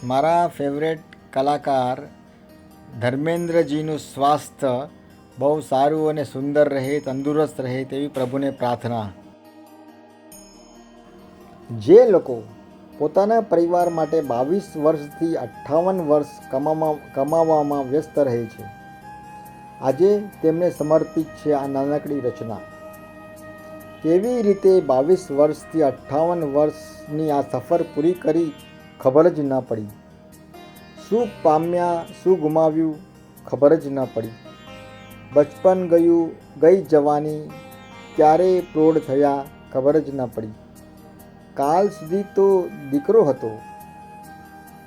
મારા ફેવરેટ કલાકાર ધર્મેન્દ્રજીનું સ્વાસ્થ્ય બહુ સારું અને સુંદર રહે, તંદુરસ્ત રહે તેવી પ્રભુને પ્રાર્થના. જે લોકો પોતાના પરિવાર માટે 22 વર્ષથી 58 વર્ષ કમાવામાં વ્યસ્ત રહે છે, આજે તેમને સમર્પિત છે આ નાનકડી રચના. કેવી રીતે 22 વર્ષથી 58 વર્ષની આ સફર પૂરી કરી ખબર જ ન પડી. શું પામ્યા, શું ગુમાવ્યું ખબર જ ન પડી. બચપન ગયું, ગઈ જવાની, ક્યારે પ્રૌઢ થયા ખબર જ ન પડી. કાલ સુધી તો દીકરો હતો,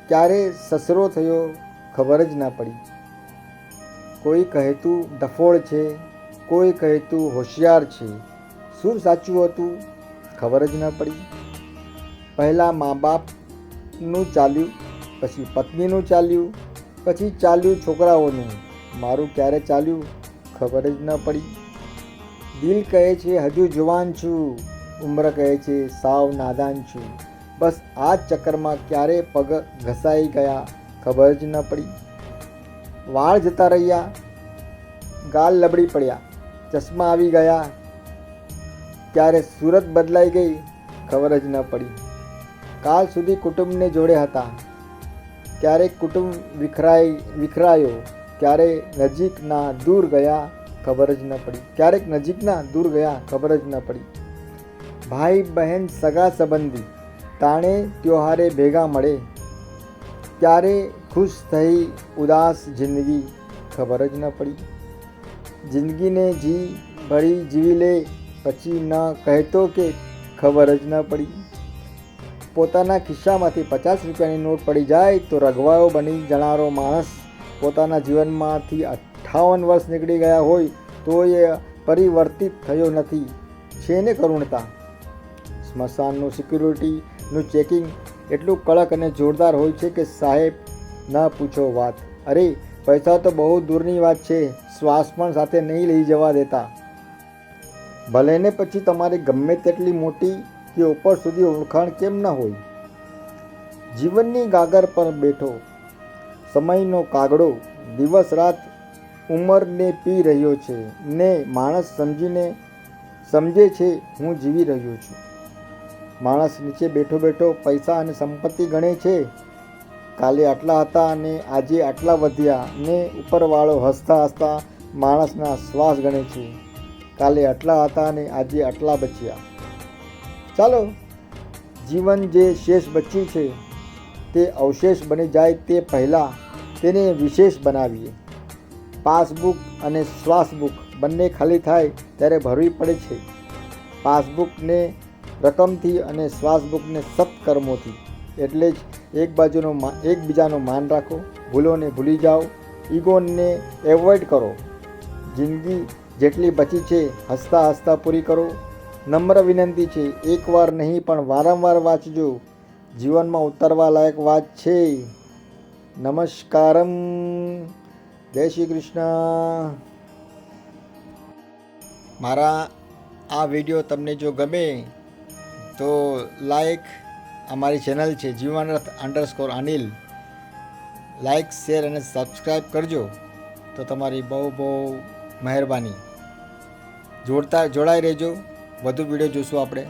ક્યારે સસરો થયો ખબર જ ન પડી. કોઈ કહેતું ડફોળ છે, કોઈ કહેતું હોશિયાર છે. શું સાચું હતું ખબર જ ન પડી. પહેલાં મા બાપનું ચાલ્યું, પછી પત્નીનું ચાલ્યું, પછી ચાલ્યું છોકરાઓનું. મારું ક્યારે ચાલ્યું ખબર જ ન પડી. દિલ કહે છે હજુ જુવાન છું, ઉંમર કહે છે સાવ નાદાન છું. બસ આ ચક્કરમાં ક્યારે પગ ઘસાઈ ગયા ખબર જ ન પડી. વાળ જતા રહ્યા, ગાલ લબડી પડ્યા, ચશ્મા આવી ગયા, ક્યારે સુરત બદલાઈ ગઈ ખબર જ ન પડી. કાલ સુધી કુટુંબને જોડે હતા, ક્યારેક કુટુંબ વિખરાયો, ક્યારે નજીકના દૂર ગયા ખબર જ ન પડી. ક્યારેક નજીકના દૂર ગયા ખબર જ ન પડી. ભાઈ બહેન સગા સંબંધી તાણે ત્યોહારે ભેગા મળે, ક્યારે ખુશ થઈ ઉદાસ જિંદગી ખબર જ ન પડી. જિંદગીને ભરી જીવી લે, પછી ન કહેતો કે ખબર જ ન પડી. પોતાના ખિસ્સામાંથી 50 રૂપિયાની નોટ પડી જાય તો રઘવાયો બની જનારો માણસ પોતાના જીવનમાંથી 58 વર્ષ નીકળી ગયા હોય તો એ પરિવર્તિત થયો નથી. છે ને કરુણતા. સ્મશાનનું સિક્યુરિટીનું ચેકિંગ એટલું કડક અને જોરદાર હોય છે કે સાહેબ ન પૂછો વાત. અરે પૈસા તો બહુ દૂરની વાત છે, શ્વાસ પણ સાથે નહીં લઈ જવા દેતા. ભલે ને પછી તમારી ગમે તેટલી મોટી કે ઉપર સુધી ઓળખાણ કેમ ન હોય. જીવનની ગાગર પર બેઠો સમયનો કાગડો દિવસ રાત ઉંમરને પી રહ્યો છે ને માણસ સમજે છે હું જીવી રહ્યો છું. માણસ નીચે બેઠો બેઠો પૈસા અને સંપત્તિ ગણે છે. કાલે આટલા હતા અને આજે આટલા વધ્યા ને ઉપરવાળો હસતા હસતા માણસના શ્વાસ ગણે છે. કાલે આટલા હતા અને આજે આટલા બચ્યા. ચાલો જીવન જે શેષ બચ્યું છે તે અવશેષ બની જાય તે પહેલાં તેને વિશેષ બનાવીએ. પાસબુક અને શ્વાસબુક બંને ખાલી થાય ત્યારે ભરવી પડે છે. પાસબુકને રકમથી અને શ્વાસબુકને સત્કર્મોથી. એટલે જ એકબીજાનું માન રાખો, ભૂલોને ભૂલી જાઓ, ઈગોને એવોઇડ કરો. જિંદગી જેટલી બચી છે હસતા હસતા પૂરી કરો. નમ્ર વિનંતી છે, એકવાર નહીં પણ વારંવાર વાંચજો. જીવનમાં ઉતારવા લાયક વાત છે. નમસ્કારમ. જય શ્રી કૃષ્ણ. મારા આ વિડીયો તમને જો ગમે તો લાઈક, અમારી ચેનલ છે જીવનરથ_અનિલ, લાઈક, શેર અને સબસ્ક્રાઈબ કરજો તો તમારી બહુ મહેરબાની. જોડાઈ રહેજો, વધુ વિડીયો જોઈશું આપણે.